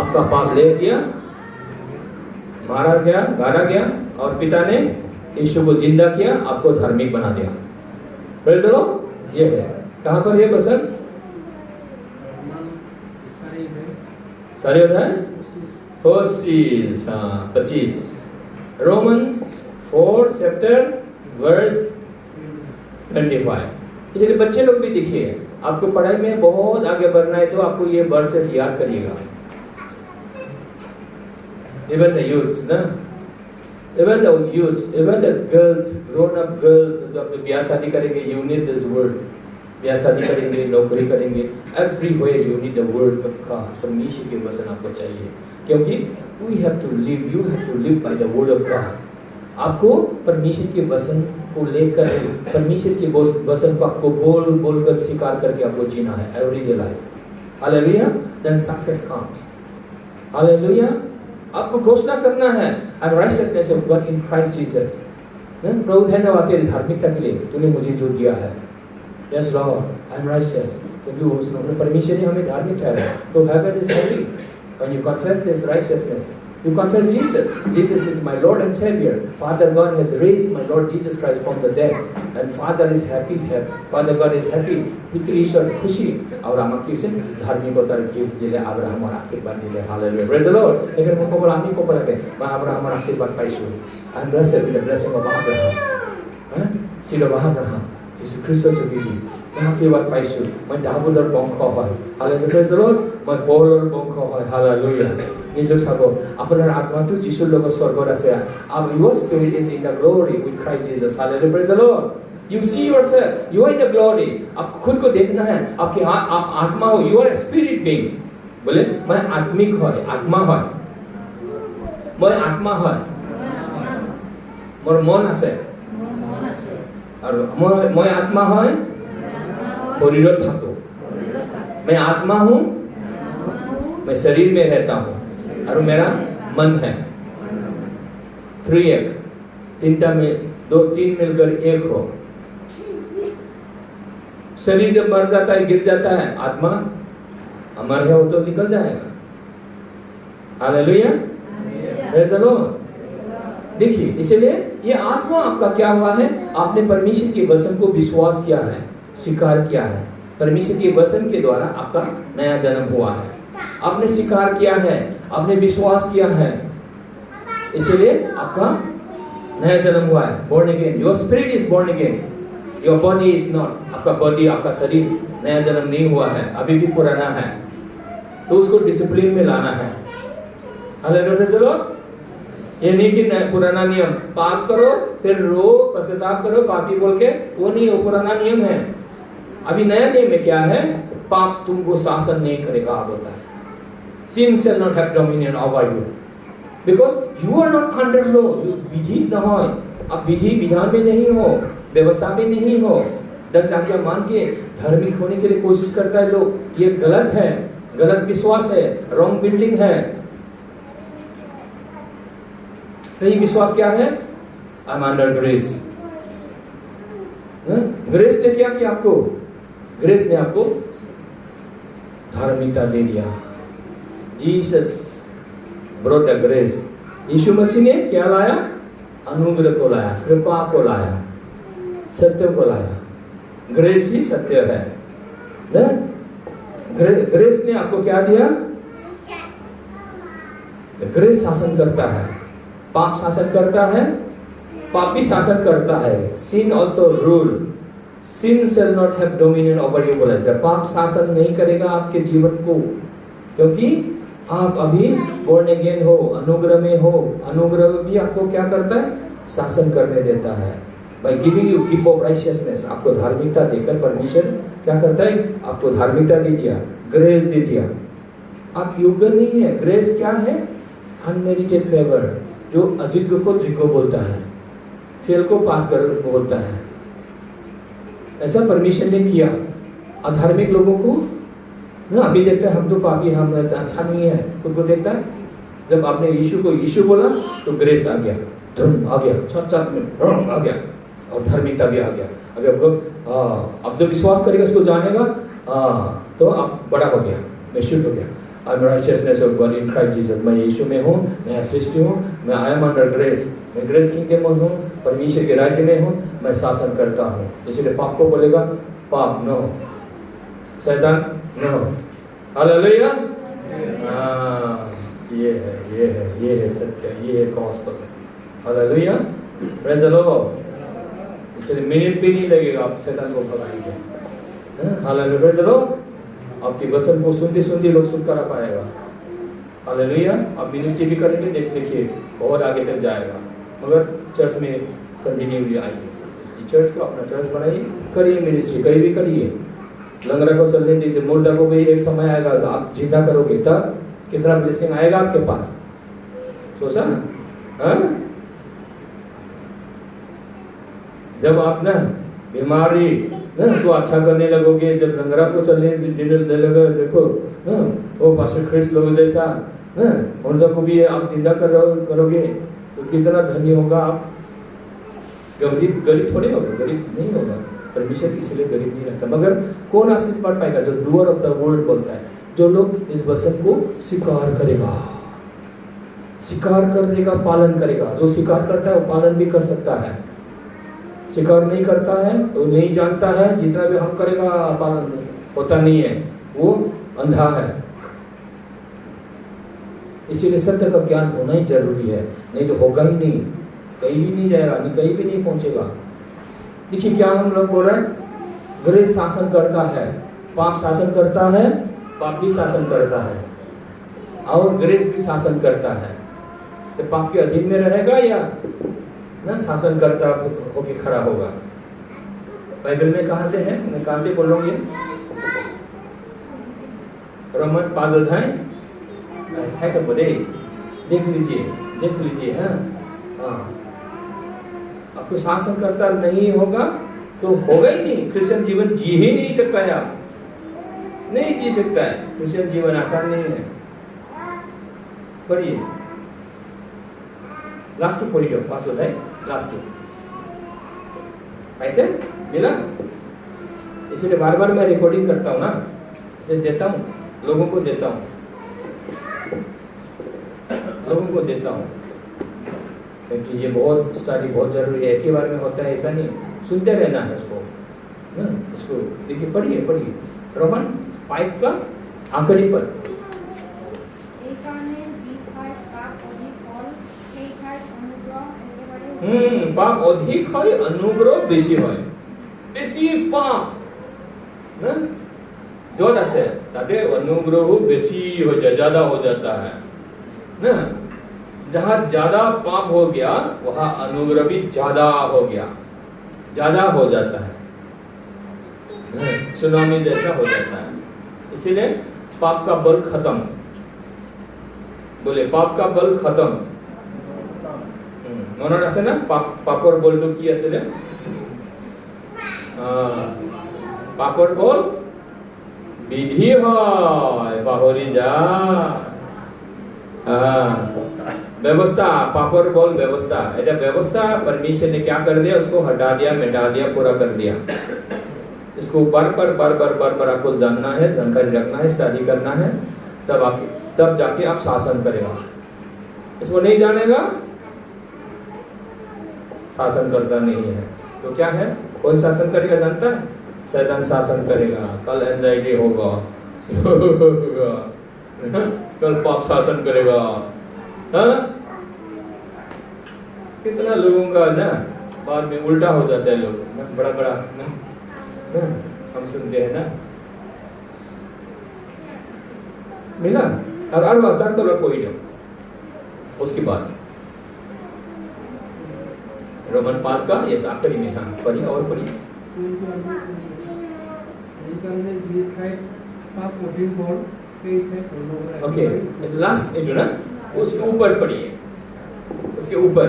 आपका पाप ले गया, मारा गया, गाड़ा गया, और पिता ने यीशु को जिंदा किया, आपको धार्मिक बना दिया। Praise the Lord. ये है, कहाँ पर ये वचन? सारे अध्याय 25 रोमन्स 4 चैप्टर वर्स 25। इसलिए बच्चे लोग भी देखिए, आपको पढ़ाई में बहुत आगे बढ़ना है तो आपको ये वर्सेस याद करिएगा। Even the youths, ना? Even the youths, even the girls, grown-up girls, जब ब्याह शादी करेंगे, you need this word. ब्याह शादी करेंगे, नौकरी करेंगे, everywhere you need the word of God. परमेश्वर के वचन आपको चाहिए, क्योंकि we have to live, you have to live by the word of God. आपको परमेश्वर के वचन को लेकर, परमेश्वर के वचन को आपको बोल कर स्वीकार करके आपको जीना है everyday life. Hallelujah. Then success comes. Hallelujah. आपको घोषणा करना है I'm righteousness of God in Christ Jesus. प्रभु धन्यवाद तेरी धार्मिकता के लिए, तूने मुझे जो दिया है। Yes Lord, I'm righteous. क्योंकि उसने परमेश्वर ने हमें धार्मिक ठहराया, तो heaven is happy when you confess this righteousness. You confess Jesus. Jesus is my Lord and Savior. Father God has raised my Lord Jesus Christ from the dead, and Father is happy. Father God is happy. पितृ ईश्वर खुशी और আমাকে সে ধার্মিকতার gift দিলে, আব্রাহামের আশীর্বাদ দিলে। Hallelujah, praise the Lord. এখানে কেবল আমি কবল লাগে, বা আব্রাহামের আশীর্বাদ পাইছো। I am blessed with the blessing of Abraham. Seed of Abraham. যিশু খ্ৰীষ্টৰ যোগেদি মই আশীৰ্বাদ পাইছো। মই দাউদৰ বংশ হয়। Hallelujah, praise the lord. মই পৌলৰ বংশ হয়। হালেলুয়া। নিজক চাব, আপোনাৰ আত্মাটো যিশুৰ লগত স্বৰ্গত আছে। Your spirit is in the glory with Christ Jesus. Hallelujah, praise the Lord. You see yourself, you are in the glory. आप खुद को देखना है, आपकी आप आत्मा हो, you are a spirit being. बोले मैं आत्मिक है, आत्मा है, मैं आत्मा है, मोर मन আছে, और मैं आत्मा है, शरीरत থাকো। मैं आत्मा हूँ, मैं शरीर में रहता हूँ, और मेरा मन है। 3 तीनटा में 2-3 मिलकर एक हो। शरीर जब मर जाता है, गिर जाता है, आत्मा अमर है, वो तो निकल जाएगा। Hallelujah, praise the Lord. देखिए, इसलिए ये आत्मा आपका क्या हुआ है? आपने परमेश्वर के वचन को विश्वास किया है, स्वीकार किया है। परमेश्वर के वचन के द्वारा आपका नया जन्म हुआ है। आपने स्वीकार किया है, आपने विश्वास किया है, इसलिए आपका नया जन्म हुआ है। born again, your spirit is born again, your body is not. आपका बॉडी, आपका शरीर नया जन्म नहीं हुआ है, अभी भी पुराना है, तो उसको डिसिप्लिन में लाना है। Hallelujah, praise the Lord. ये नहीं कि पुराना नियम, पाप करो फिर रो, पश्चाताप करो पापी बोल के, वो नहीं, वो पुराना नियम है। अभी नया नियम में क्या है? पाप तुमको शासन नहीं करेगा, बोलता है। Sin shall not have dominion over you, because you are not under law. You विधि न हो, आप विधि विधान में नहीं हो, व्यवस्था में नहीं हो। 10 आज्ञा मान के धार्मिक होने के लिए कोशिश करता है लोग, ये गलत है, गलत विश्वास है, रॉन्ग बिल्डिंग है। सही विश्वास क्या है? I am under grace. Grace ने क्या किया आपको? ग्रेस ने आपको धार्मिकता दे दिया। Jesus brought the grace. यीशु मसीह ने क्या लाया? अनुग्रह को लाया, कृपा को लाया, सत्य को लाया। ग्रेस ही सत्य है ना? ग्रेस ने आपको क्या दिया? ग्रेस शासन करता है, पाप शासन करता है, पापी शासन करता है। sin also rule, sin shall not have dominion over you बोला जाए। पाप शासन नहीं करेगा आपके जीवन को, क्योंकि आप अभी born again हो, अनुग्रह में हो। अनुग्रह भी आपको क्या करता है? शासन करने देता है। By giving you gift of righteousness, आपको धार्मिकता देकर परमेश्वर क्या करता है? आपको धार्मिकता दे दिया, ग्रेस दे दिया। आप योग्य नहीं है। ग्रेस क्या है? अनमेरिटेड फेवर, जो अयोग्य को योग्य बोलता है, फेल को पास कर बोलता है। ऐसा परमेश्वर ने किया। अधार्मिक लोगों को ना अभी देखता है, हम तो पापी, हम अच्छा नहीं है, खुद को देखता है। जब आपने यीशु को यीशु बोला तो ग्रेस आ गया, धर्म आ गया, छत में धर्म आ गया, और धार्मिकता भी आ गया। अभी आप लोग अब जब विश्वास करेगा, उसको जानेगा, तो आप बड़ा हो गया, मैच्योर हो गया। I'm righteousness of God in Christ Jesus. मैं यीशु में हूँ, नया सृष्टि हूँ, मैं I am under grace, मैं ग्रेस किंगडम में हूँ, परमेश्वर के राज्य में हूँ, मैं शासन करता हूँ। इसलिए पाप को बोलेगा पाप नो, शैतान नो। हालेलुया। ये है सत्य, ये है gospel. Hallelujah, praise the Lord. इसलिए मिनट भी नहीं लगेगा आप शैतान को भगाएंगे। Hallelujah, praise the Lord. आपकी वचन को सुनते सुनते लोग छुटकारा पाएगा। हालेलुया। आप मिनिस्ट्री भी करेंगे, देखिए बहुत आगे तक जाएगा, मगर चर्च में कंटिन्यूली आइए। चर्च को अपना चर्च बनाइए, करिए मिनिस्ट्री, कहीं भी करिए। लंगड़ा को चलने दीजिए, मुर्दा को भी एक समय आएगा तो आप जिंदा करोगे, तब कितना ब्लेसिंग आएगा आपके पास, सोचा ना? हाँ, जब आप ना बीमारी ना तो अच्छा करने लगोगे, जब लंगड़ा को चलने देने लगोगे, देखो ना वो पास्टर क्रिस लोग जैसा ना मुर्दा को भी आप जिंदा करोगे तो कितना धनी होगा आप। गरीब थोड़े होगा, गरीब नहीं होगा, परमेश्वर इसलिए गरीब नहीं रहता। मगर कौन आशीष पा पाएगा? जो डूअर ऑफ द वर्ड बोलता है, जो लोग इस वचन को स्वीकार करेगा, स्वीकार करने का पालन करेगा। जो स्वीकार करता है वो पालन भी कर सकता है, स्वीकार नहीं करता है वो नहीं जानता है, जितना भी हम करेगा पालन होता नहीं है, वो अंधा है। इसीलिए सत्य का ज्ञान होना ही जरूरी है, नहीं तो होगा ही नहीं, कहीं भी नहीं जाएगा, कहीं भी नहीं पहुंचेगा। देखिए क्या हम लोग बोल रहे हैं, ग्रेस शासन करता है, पाप शासन करता है, पाप भी शासन करता है, और ग्रेस भी शासन करता है। तो पाप के अधीन में रहेगा या ना शासन करता होके खड़ा होगा? बाइबल में कहाँ से है, मैं कहाँ से बोलूँगी? रोमन 5 अध्याय ऐसा है तो बोले, देख लीजिए। हाँ, आपको शासन करता नहीं होगा तो होगा ही नहीं, क्रिश्चियन जीवन जी ही नहीं सकता है, आप नहीं जी सकता है। क्रिश्चियन जीवन आसान नहीं है। पढ़िए लास्ट टू पढ़िए, 5 अध्याय लास्ट टू। ऐसे मिला, इसलिए बार बार मैं रिकॉर्डिंग करता हूँ ना, इसे देता हूँ, लोगों को देता हूँ, क्योंकि ये बहुत स्टडी बहुत जरूरी है। एक ही बार में होता है ऐसा नहीं, सुनते रहना है इसको ना। इसको देखिए, पढ़िए रोमन 5 का आखिरी पद। পাপ অধিক হয়, অনুগ্রহ বেশি হয়। বেশি পাপ না যত আছে তাতে অনুগ্রহ বেশি हो जाए, ज्यादा हो जाता है ना। जहाँ ज्यादा पाप हो गया वहाँ अनुग्रह भी ज्यादा हो गया, ज्यादा हो जाता है, सुनामी जैसा हो जाता है। इसीलिए पाप का बल खत्म, बोले पाप का बल खत्म। মনত আছে না পাপৰ বলটো কি আছিল? পাপৰ বল বিধি হয়, পাহৰি যা। व्यवस्था, पापर बोल व्यवस्था। ऐसा व्यवस्था परमेश्वर ने क्या कर दिया, उसको हटा दिया, मिटा दिया, पूरा कर दिया। इसको बार बार आपको जानना है, जानकारी रखना है, स्टडी करना है, तब जाके आप शासन करेगा। इसको नहीं जानेगा, शासन करता नहीं है। तो क्या है, कौन शासन करेगा जानता है? शैतान शासन करेगा। कल एंजाइटी होगा, कल पाप शासन करेगा। हाँ? कितना लोगों का ना बाद में उल्टा हो जाता है, लोग बड़ा ना हम सुनते हैं ना। मिला और अवतार तो कोई नहीं। उसके बाद रोमन 5 का ये आखिरी में, हाँ पढ़िए और पढ़िए। ओके लास्ट जो ना उसके ऊपर पढ़िए, उसके ऊपर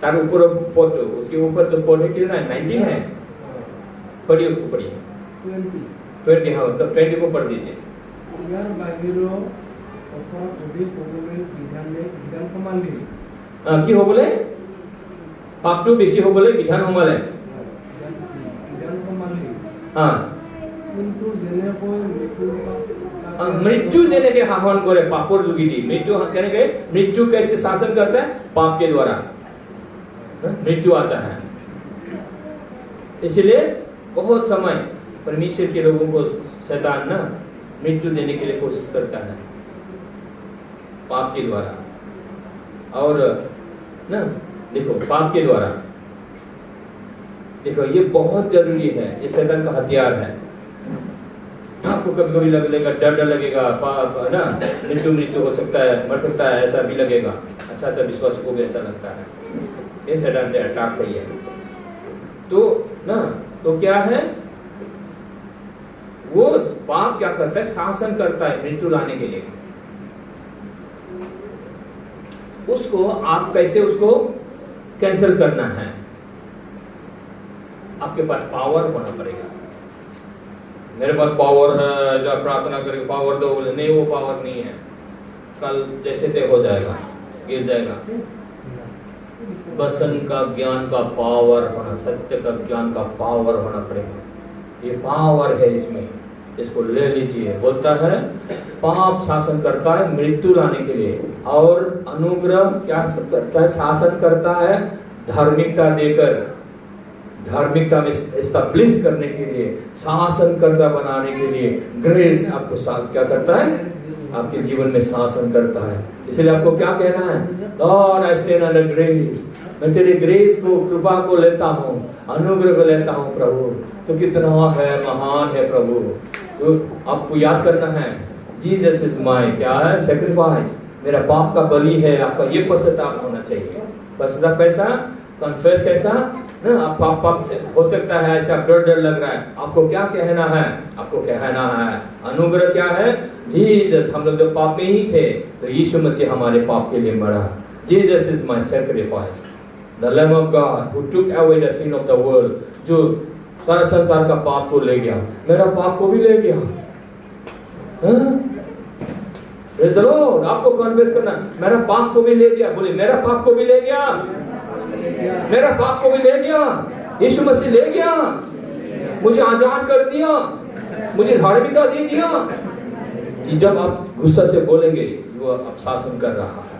तार ऊपर पद, उसके ऊपर जो पद है कितना है? 19 है। पढ़िए उसको, पढ़िए 20। हाँ तब 20 को पढ़ दीजिए। কি হবলে? পাপটো বেশি হবলে বিধান সোমালে। मृत्यु जेनेके आह्वान करे पापोर जोगिदी मृत्यु केनेके मृत्यु कैसे शासन करता है पाप के द्वारा मृत्यु आता है। इसलिए बहुत समय परमेश्वर के लोगों को शैतान ना मृत्यु देने के लिए कोशिश करता है पाप के द्वारा। और ना देखो पाप के द्वारा देखो ये बहुत जरूरी है, ये शैतान का हथियार है। आपको कभी कभी लगेगा डर लगेगा ना मृत्यु हो सकता है, मर सकता है, ऐसा भी लगेगा। अच्छा विश्वास को भी ऐसा लगता है, ये शैतान से अटैक है। तो ना तो क्या है वो पाप क्या करता है, शासन करता है मृत्यु लाने के लिए। उसको आप कैसे उसको कैंसिल करना है, आपके पास पावर होना पड़ेगा। मेरे पास पावर है, जब प्रार्थना करके पावर दो, बोले नहीं वो पावर नहीं है, कल जैसे ते हो जाएगा, गिर जाएगा। वचन का ज्ञान का पावर होना, सत्य का ज्ञान का पावर होना पड़ेगा। ये पावर है इसमें, इसको ले लीजिए। बोलता है पाप शासन करता है मृत्यु लाने के लिए, और अनुग्रह क्या करता है, शासन करता है धार्मिकता देकर, धार्मिकता में एस्टैब्लिश करने के लिए, शासन करता बनाने के लिए। ग्रेस आपको क्या करता है, आपके जीवन में शासन करता है। इसलिए आपको क्या कहना है, Lord I stand under grace, मैं तेरे ग्रेस को, कृपा को लेता हूँ, अनुग्रह को लेता हूँ प्रभु। तो कितना है, महान है प्रभु। तो आपको याद करना है जीसस इज माय क्या है, सैक्रिफाइस, मेरा पाप का बलि है। आपका ये पश्चाताप होना चाहिए। पश्चाताप कैसा, कन्फेस कैसा ना, आप पाप हो सकता है ऐसा डर लग रहा है, आपको क्या कहना है, आपको कहना है अनुग्रह क्या है, जीसस, हम लोग जब पाप में ही थे तो यीशु मसीह हमारे पाप के लिए मरा। Jesus is my sacrifice, the lamb of God who took away the sin of the world, जो सारा संसार का पाप को ले गया, मेरा पाप को भी ले गया। Praise the Lord. आपको कन्फेस करना, मेरा पाप को भी ले गया। बोले मेरा पाप को भी ले गया, मेरा पाप को भी ले गया, यीशु मसीह ले गया, मुझे आजाद कर दिया, मुझे धार्मिकता दे दिया। जब आप गुस्सा से बोलेंगे वो अब शासन कर रहा है,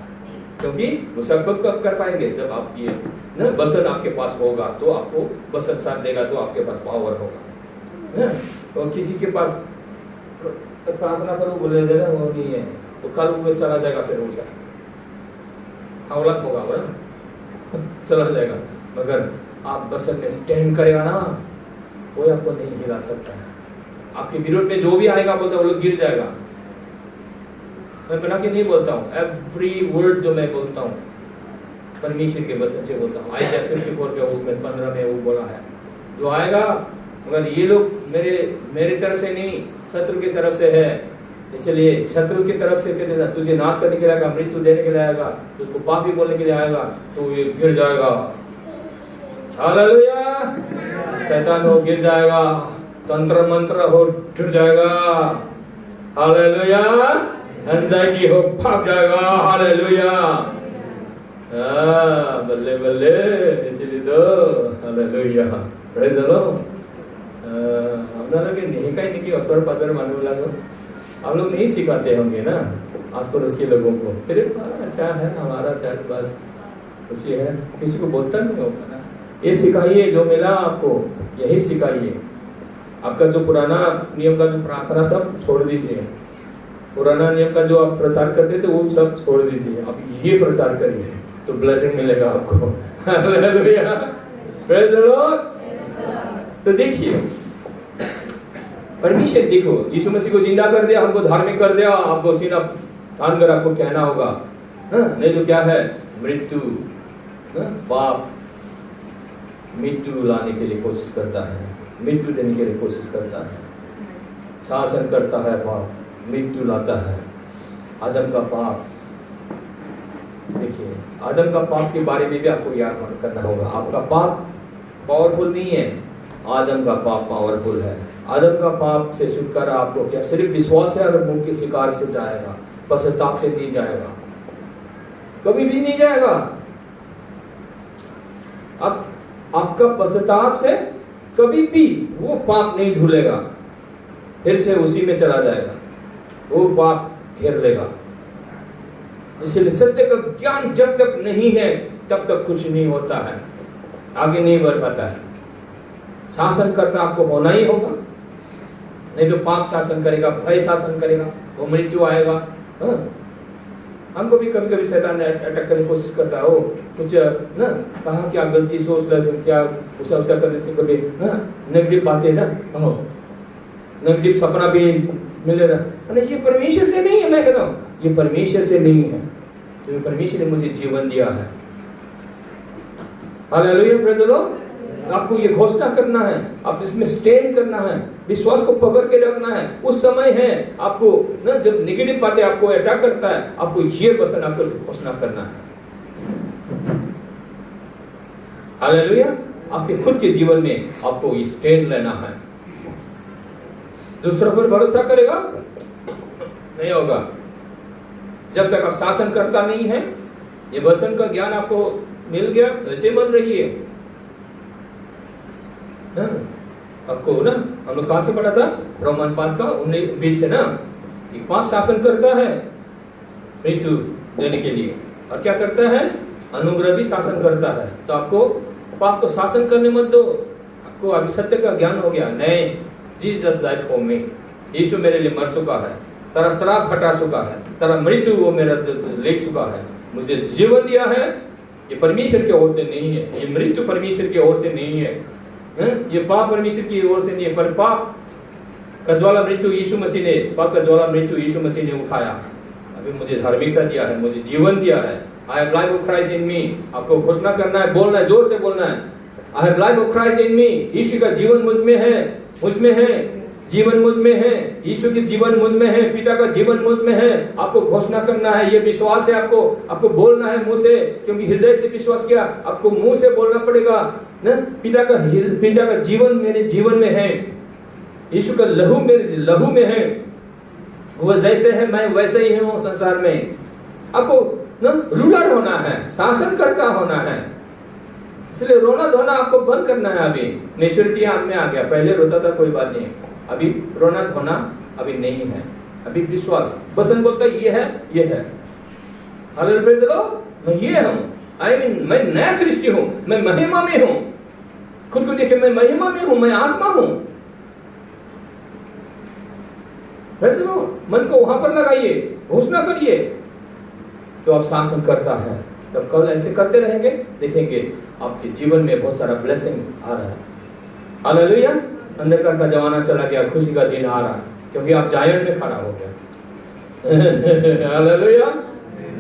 क्योंकि गुस्सा कब कर पाएंगे, जब आप ये ना वचन आपके पास होगा, तो आपको वचन साथ देगा, तो आपके पास पावर होगा। तो किसी के पास प्रार्थना करो, बोले देना वो नहीं है, तो कल वो चला जाएगा, फिर वो हवलत होगा वो चला जाएगा। मगर आप वचन में स्टैंड करेगा ना, कोई आपको नहीं हिला सकता है। आपके विरोध में जो भी आएगा बोलता है वो लोग गिर जाएगा। मैं बना के नहीं बोलता हूँ, एवरी वर्ड जो मैं बोलता हूँ परमेश्वर के वचन से बोलता हूँ। आयत 54 के उसमें 15 में वो बोला है, जो आएगा, मगर ये लोग मेरे तरफ से नहीं, शत्रु की तरफ से है। इसलिए शत्रु की तरफ से तुझे नाश करने के लिए आएगा, मृत्यु देने के लिए आएगा, उसको पापी बोलने के लिए आएगा, तो ये गिर जाएगा। हालेलुया। शैतान हो गिर जाएगा, तंत्र मंत्र हो टूट जाएगा। हालेलुया। एंजाइटी हो भाग जाएगा। हालेलुया। बल्ले बल्ले, इसीलिए तो हालेलुया, प्रेज द लॉर्ड। हमने लगे नहीं कहीं नहीं कि असर पजर मानने लगे, हम लोग नहीं सिखाते होंगे ना आस पड़ोस के लोगों को, फिर अच्छा है हमारा चाहे बस खुशी है, किसी को बोलता नहीं होगा ना। ये सिखाइए, जो मिला आपको यही सिखाइए। आपका जो पुराना नियम का जो प्रार्थना सब छोड़ दीजिए, पुराना नियम का जो आप प्रचार करते थे वो सब छोड़ दीजिए, आप ये प्रचार करिए, तो ब्लेसिंग मिलेगा आपको। Hallelujah, praise the Lord. तो देखिए परमेश्वर, देखो यीशु मसीह को जिंदा कर दिया, हमको धार्मिक कर दिया, आपको सीना तान कर आपको कहना होगा ना, नहीं तो क्या है, मृत्यु ना, पाप मृत्यु लाने के लिए कोशिश करता है, मृत्यु देने के लिए कोशिश करता है, शासन करता है, पाप मृत्यु लाता है। आदम का पाप, देखिए आदम का पाप के बारे में भी आपको याद करना होगा। आपका पाप पावरफुल नहीं है, आदम का पाप पावरफुल है। आदम का पाप से छुटकारा आपको क्या सिर्फ विश्वास से और मुंह के शिकार से जाएगा, पश्चाताप से नहीं जाएगा, कभी भी नहीं जाएगा। अब आपका पश्चाताप से कभी भी वो पाप नहीं धुलेगा। फिर से उसी में चला जाएगा, वो पाप घेर लेगा। इसलिए सत्य का ज्ञान जब तक नहीं है तब तक कुछ नहीं होता है, आगे नहीं बढ़ पाता है। शासन करता आपको होना ही होगा, नहीं तो पाप शासन करेगा, भय शासन करेगा, वो मृत्यु आएगा। हाँ? हमको भी कभी कभी शैतान अटैक करने की कोशिश करता है, वो कुछ ना कहा क्या गलती सोच ले, क्या उस अवसर करने से कभी ना नेगेटिव बातें ना, नेगेटिव सपना भी मिले ना, ये परमेश्वर से नहीं है। मैं कहता हूँ ये परमेश्वर से नहीं है, क्योंकि परमेश्वर ने मुझे जीवन दिया है। Hallelujah, praise the Lord. आपको ये घोषणा करना है, आप इसमें स्टैंड करना है, विश्वास को पकड़ के रखना है। उस समय है आपको ना जब नेगेटिव बातें आपको अटैक करता है, आपको ये वचन आपको घोषणा करना है। हालेलुया, आपके खुद के जीवन में आपको ये स्टैंड लेना है। दूसरों पर भरोसा करेगा नहीं होगा जब तक आप शासन करता नहीं है। ये वचन का ज्ञान आपको मिल गया, वैसे बन रही है ना। आपको ना हम लोग कहां से पढ़ा था, रोमन 5 का 19-20 से ना, कि पाप शासन करता है मृत्यु देने के लिए, और क्या करता है, अनुग्रह भी शासन करता है। तो आपको पाप को शासन करने मत दो। आपको अभी सत्य का ज्ञान हो गया, नहीं, जीसस डाइड फॉर मी, यीशु मेरे लिए मर चुका है, सारा श्राप हटा चुका है, सारा मृत्यु वो मेरा ले चुका है, मुझे जीवन दिया है। ये परमेश्वर की ओर से नहीं है, ये मृत्यु परमेश्वर की ओर से नहीं है, ये पाप परमेश्वर की ओर से नहीं है, पर पाप का ज्वाला मृत्यु यीशु मसीह ने, पाप का ज्वाला मृत्यु यीशु मसीह ने उठाया। अभी मुझे धार्मिकता दिया है, मुझे जीवन दिया है। I have life of Christ in me. आपको घोषणा करना है, बोलना है, जोर से बोलना है, I have life of Christ in me. यीशु का जीवन मुझ में है, मुझ में है, जीवन मुझ में है, यीशु की जीवन मुझ में है, पिता का जीवन मुझ में है। आपको घोषणा करना है, ये विश्वास है, आपको बोलना है मुंह से, क्योंकि हृदय से विश्वास किया, आपको मुंह से बोलना पड़ेगा ना। पिता का जीवन मेरे जीवन में है, यीशु का लहू मेरे लहू में है, वो जैसे है मैं वैसे ही हूँ संसार में। आपको ना रूलर होना है, शासन करता होना है, इसलिए रोना धोना आपको बंद करना है। अभी मैच्योरिटी आप में आ गया, पहले रोता था कोई बात नहीं, अभी रोना धोना अभी नहीं है, अभी विश्वास। वचन बोलता है ये है, ये है। Hallelujah, praise the Lord. मैं ये हूँ, आई मीन मैं नया सृष्टि हूँ, मैं महिमा में हूँ। खुद को देखे, मैं महिमा में हूँ, मैं आत्मा हूँ। Praise the Lord. मन को वहां पर लगाइए, घोषणा करिए, तो आप शासन करता है। तब कल ऐसे करते रहेंगे, देखेंगे आपके जीवन में बहुत सारा ब्लेसिंग आ रहा है। हालेलुया। अंधकार का जमाना चला गया, खुशी का दिन आ रहा है, क्योंकि आप जायन में खड़ा हो गए। हालेलुया।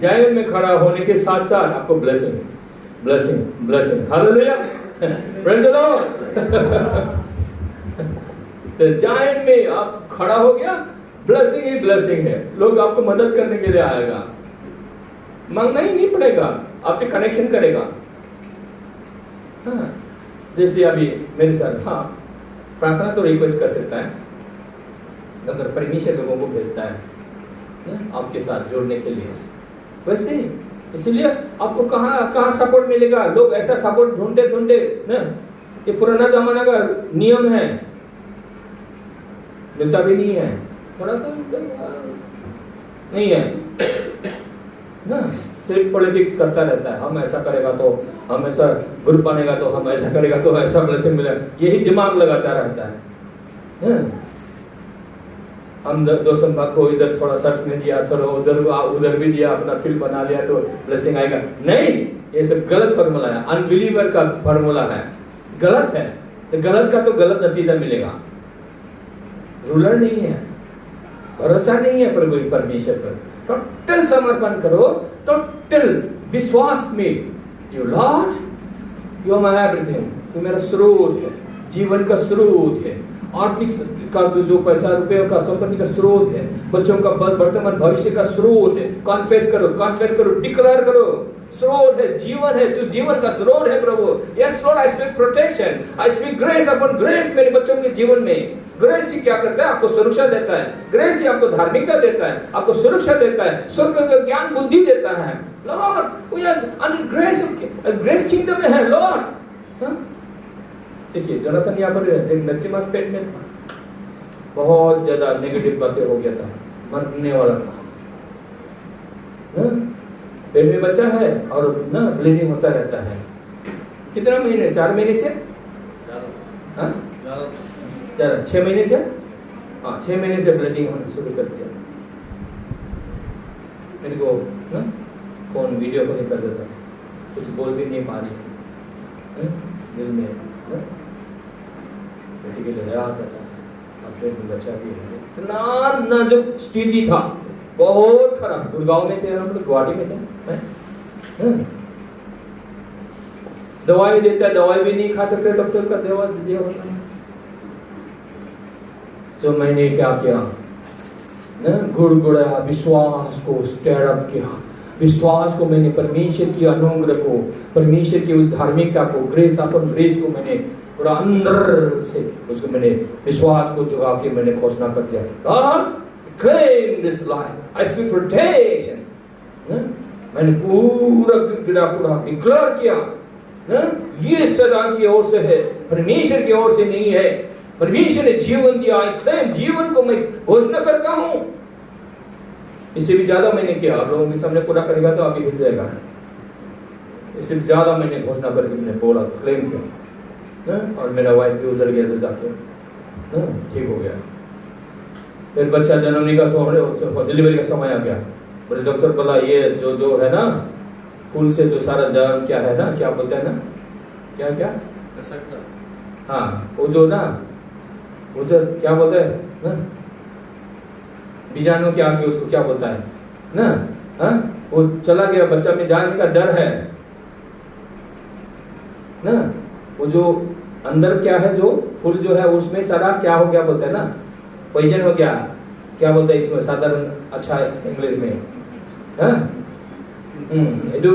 जायन में खड़ा होने के साथ साथ आपको blessing blessing blessing. Hallelujah, praise the Lord. तो जायन में आप खड़ा हो गया, ब्लेसिंग ही ब्लेसिंग है। लोग आपको मदद करने के लिए आएगा, मांगना ही नहीं पड़ेगा, आपसे कनेक्शन करेगा। हाँ, जैसे अभी मेरे साथ, हाँ, प्रार्थना तो रिक्वेस्ट कर सकता है, अगर परमेश्वर लोगों को भेजता है आपके साथ जोड़ने के लिए, वैसे इसलिए आपको कहाँ सपोर्ट मिलेगा। लोग ऐसा सपोर्ट ढूंढते ढूंढते ना, ये पुराना जमाना का नियम है, मिलता भी नहीं है, थोड़ा तो नहीं है ना, सिर्फ पॉलिटिक्स करता रहता है। हम ऐसा करेगा तो हम ऐसा ग्रुप बनेगा, तो हम ऐसा करेगा तो ऐसा ब्लेसिंग मिलेगा, यही दिमाग लगाता रहता है। हम दोस्तों को इधर थोड़ा सर्च में दिया, थोड़ा उधर भी दिया, अपना फील्ड बना लिया तो ब्लेसिंग आएगा। नहीं, ये सब गलत फॉर्मूला है, अनबिलीवर का फॉर्मूला है, गलत है। तो गलत का तो गलत नतीजा मिलेगा। रूलर नहीं है, भरोसा नहीं है प्रभु परमेश्वर पर। टोटल समर्पण करो, टोटल विश्वास में, you Lord you are my everything, तू मेरा स्रोत है, जीवन का स्रोत है, आर्थिक का जो पैसा रुपये का संपत्ति का स्रोत है, बच्चों का वर्तमान भविष्य का स्रोत है। कॉन्फेस करो, डिक्लेयर करो, स्रोत है, जीवन है, तू जीवन का स्रोत है प्रभु। Yes Lord, I speak protection, I speak grace upon grace मेरे बच्चों के जीवन में। ग्रेस ही क्या करता है, आपको सुरक्षा देता है। ग्रेस ही आपको धार्मिकता देता है, आपको सुरक्षा देता है, स्वर्ग का ज्ञान बुद्धि देता है। Lord we are under grace, grace kingdom में है लॉर्ड। देखिए जोनाथन यहाँ पर मैक्सिमस पेट में था, बहुत ज्यादा नेगेटिव बातें हो गया था, मरने वाला था ना, पेट में बच्चा है और ना ब्लीडिंग होता रहता है। कितना महीने, 4 महीने से, हाँ ज़्यादा 6 महीने से, हाँ 6 महीने से ब्लीडिंग होना शुरू कर दिया। मेरे को ना फोन वीडियो कॉल कर देता, कुछ बोल भी नहीं पा रही, दिल में ना बेटी के लिए दया आता था, अब पेट में बच्चा भी है। इतना नाजुक स्थिति था, बहुत खराब। गुड़गांव में थे हम लोग, गुवाहाटी में थे, दवाई देता है, दवाई भी नहीं खा सकते तब तक का दवा दिया होता है। तो मैंने क्या किया ना, गुड़गुड़ाया, विश्वास को स्टेयर अप किया, विश्वास को मैंने परमेश्वर की अनुग्रह को, परमेश्वर की उस धार्मिकता को, ग्रेस अपॉन ग्रेस को मैंने पूरा अंदर से उसको मैंने विश्वास को जगा के मैंने घोषणा कर दिया, God claim this life, I speak protection। मैंने पूरा डिक्लेयर किया ना, ये सैतान की ओर से है, परमेश्वर की ओर से नहीं है। परमेश्वर ने जीवन दिया, आई क्लेम, जीवन को मैं घोषणा करता हूं। इससे भी ज्यादा मैंने किया, आप लोगों के सामने पूरा करेगा तो अभी हिल जाएगा। इससे भी ज्यादा मैंने घोषणा करके मैंने बोला, क्लेम किया ना, और मेरा वाइफ भी उधर गया तो जाके ना ठीक हो गया। फिर बच्चा जन्मने का समय, डिलीवरी का समय आ गया। बोले डॉक्टर बोला ये जो है ना, फूल से जो सारा जन्म क्या है ना, क्या बोलते हैं ना, क्या हाँ वो जो ना, वो जो क्या बोलते हैं ना, बीजाणु क्या कि उसको क्या बोलता है ना, हाँ वो चला गया, बच्चा में जाने का डर है ना। वो जो अंदर क्या है, जो फूल जो है उसमें सारा क्या हो गया बोलते हैं ना, पॉइजन हो गया, क्या बोलते हैं इसमें साधारण अच्छा इंग्लिश में, हाँ जो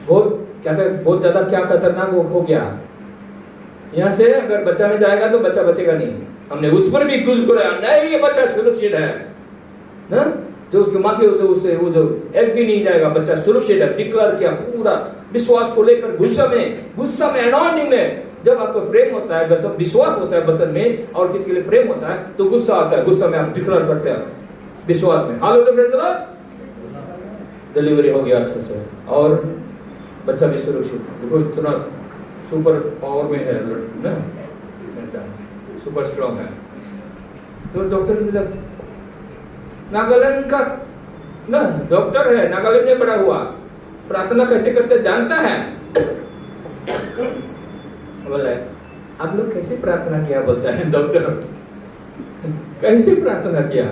बहुत क्या कहते हैं, बहुत ज्यादा क्या खतरनाक हो गया। यहाँ से अगर बच्चा में जाएगा तो बच्चा बचेगा नहीं। हमने उस पर भी कुछ गुराया, नहीं ये बच्चा सुरक्षित है ना, जो उसके माँ के उससे वो जो एक भी नहीं जाएगा, बच्चा सुरक्षित है। डिक्लेयर किया पूरा विश्वास को लेकर, गुस्सा में अनॉइंटिंग में, जब आपको प्रेम होता है, बस विश्वास होता है बसन में, और किसी के लिए प्रेम होता है तो गुस्सा आता है, गुस्सा में आप डिक्लेयर करते हैं विश्वास में। Hallelujah, praise the Lord. Delivery हो गया अच्छे से और बच्चा भी सुरक्षित। देखो इतना सुपर पावर में है ना, सुपर स्ट्रॉन्ग है। तो डॉक्टर नागालैंड का ना डॉक्टर है, नागालैंड में बड़ा हुआ, प्रार्थना कैसे करते जानता है। बोले आप लोग कैसे प्रार्थना किया, बोलता है डॉक्टर, कैसे प्रार्थना किया।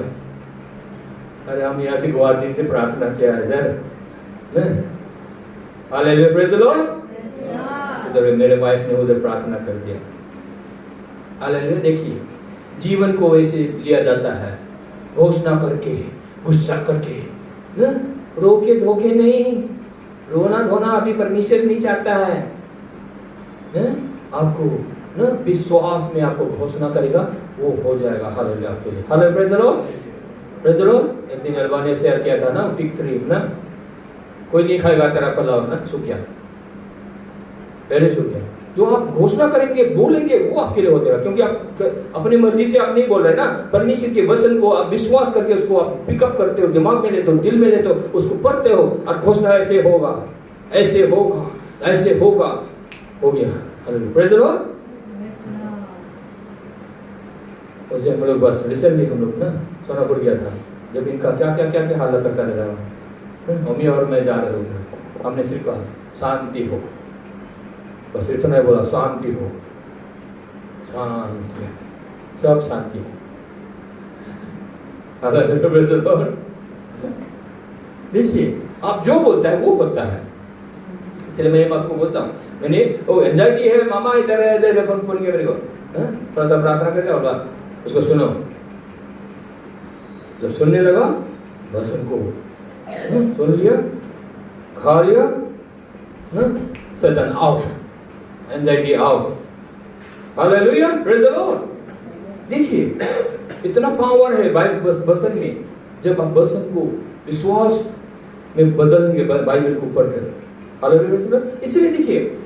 अरे हम यहाँ से गुवाहाटी से प्रार्थना किया इधर, हालेलुया, प्रेज़ द लॉर्ड। उधर मेरे वाइफ ने उधर प्रार्थना कर दिया, हालेलुया। देखिए जीवन को वैसे लिया जाता है, घोषणा करके, गुस्सा करके ना, रोके धोखे नहीं, रोना धोना अभी परमेश्वर नहीं चाहता है ना। आपको ना विश्वास में आपको घोषणा करेगा, वो हो जाएगा। हालेलुया आपके लिए, hallelujah, praise the Lord, praise the Lord. एक दिन अल्बा ने शेयर किया था ना, पिग ट्री ना, कोई नहीं खाएगा तेरा फल ना, सूख गया, पहले सूख गया। जो आप घोषणा करेंगे, बोलेंगे, वो आपके लिए हो जाएगा, क्योंकि आप अपनी मर्जी से आप नहीं बोल रहे ना, परमेश्वर के वचन को आप विश्वास करके उसको आप पिकअप करते हो, दिमाग में लेते हो, दिल में लेते हो, उसको पढ़ते हो और घोषणा ऐसे होगा, ऐसे होगा, ऐसे होगा, हो गया। Hallelujah, praise the Lord. उसे हम लोग बस रिसेंटली हम लोग ना सोनापुर गया था, जब इनका क्या क्या क्या क्या हालत करता लगा, मम्मी और मैं जा रहे थे, हमने सिर्फ कहा शांति हो, बस इतना ही बोला, शांति हो, शांति, सब शांति। देखिए आप जो बोलता है वो होता है। इसलिए मैं आपको बोलता हूँ, मैंने वो एंजाइटी है, मामा इधर है, इधर फोन किया मेरे को, थोड़ा सा प्रार्थना करके और उसको सुनो। जब सुनने लगा बस उनको सुन लिया, खा लिया ना, शैतान out, anxiety out. Hallelujah, praise the Lord. देखिए इतना पावर है बसन में, जब आप बसन को विश्वास में बदलेंगे, बाइबल को पढ़कर। Hallelujah, praise the Lord. इसलिए देखिए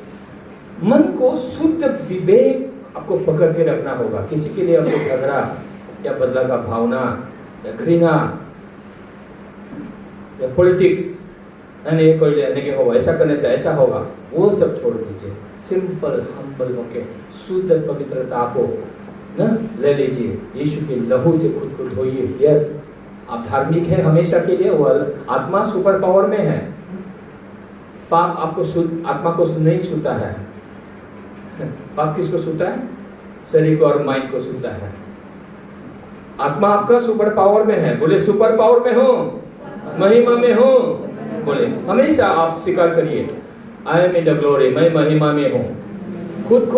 मन को शुद्ध विवेक आपको पकड़ के रखना होगा। किसी के लिए आपको झगड़ा या बदला का भावना या घृणा या पॉलिटिक्स, नहीं कोई लेने हो ऐसा करने से ऐसा होगा, वो सब छोड़ दीजिए। सिंपल हम्बल होके शुद्ध पवित्रता को ना ले लीजिए, यीशु के लहू से खुद को धोइए। यस, आप धार्मिक है हमेशा के लिए, वो आत्मा सुपर पावर में है। पाप आपको आत्मा को नहीं छूता है। पाप किसको छूता है? शरीर को और माइंड को छूता है। आत्मा आपका सुपर पावर में है। बोले सुपर पावर में हो, महिमा में हो। बोले हमेशा आप स्वीकार करिए, I am in the glory, मैं महिमा में हूँ। खुद